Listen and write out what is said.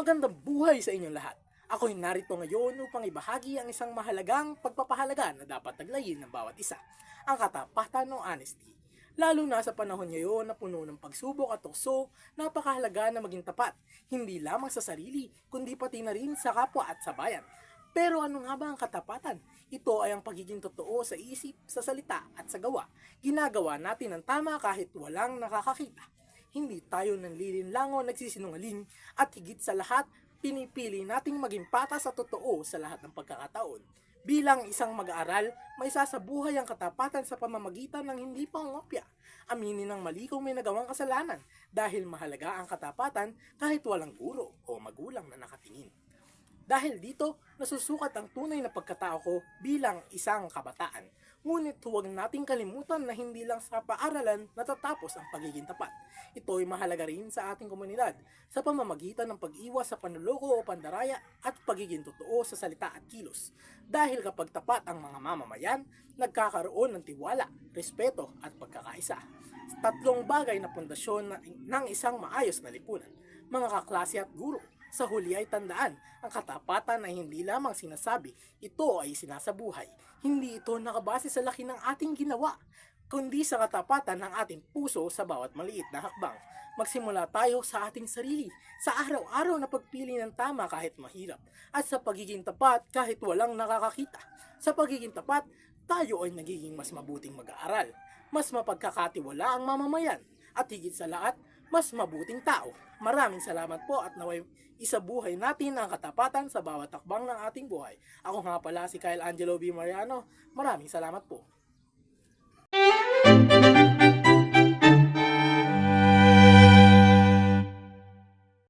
Magandang buhay sa inyong lahat. Ako'y narito ngayon upang ibahagi ang isang mahalagang pagpapahalaga na dapat taglayin ng bawat isa, ang katapatan o honesty. Lalo na sa panahon ngayon na puno ng pagsubok at tukso, napakahalaga na maging tapat, hindi lamang sa sarili, kundi pati na rin sa kapwa at sa bayan. Pero ano nga ba ang katapatan? Ito ay ang pagiging totoo sa isip, sa salita at sa gawa. Ginagawa natin ang tama kahit walang nakakakita. Hindi tayo nanlilinlango nagsisinungaling at higit sa lahat, pinipili nating maging patas at totoo sa lahat ng pagkakataon. Bilang isang mag-aaral, may sasabuhay ang katapatan sa pamamagitan ng hindi pangopya. Aminin ng mali kung may nagawang kasalanan dahil mahalaga ang katapatan kahit walang guro o magulang na nakatingin. Dahil dito, nasusukat ang tunay na pagkatao ko bilang isang kabataan. Ngunit huwag nating kalimutan na hindi lang sa paaralan natatapos ang pagiging tapat. Ito ay mahalaga rin sa ating komunidad sa pamamagitan ng pag-iwas sa panloloko o pandaraya at pagiging totoo sa salita at kilos. Dahil kapag tapat ang mga mamamayan, nagkakaroon ng tiwala, respeto at pagkakaisa. Tatlong bagay na pundasyon ng isang maayos na lipunan. Mga kaklase at guro, sa huli ay tandaan, ang katapatan ay hindi lamang sinasabi, ito ay sinasabuhay. Hindi ito nakabase sa laki ng ating ginawa, kundi sa katapatan ng ating puso sa bawat maliit na hakbang. Magsimula tayo sa ating sarili, sa araw-araw na pagpili ng tama kahit mahirap, at sa pagiging tapat kahit walang nakakakita. Sa pagiging tapat, tayo ay nagiging mas mabuting mag-aaral, mas mapagkakatiwala ang mamamayan, at higit sa lahat, mas mabuting tao. Maraming salamat po at naway isabuhay natin ang katapatan sa bawat takbang ng ating buhay. Ako nga pala si Kyle Angelo B. Mariano. Maraming salamat po.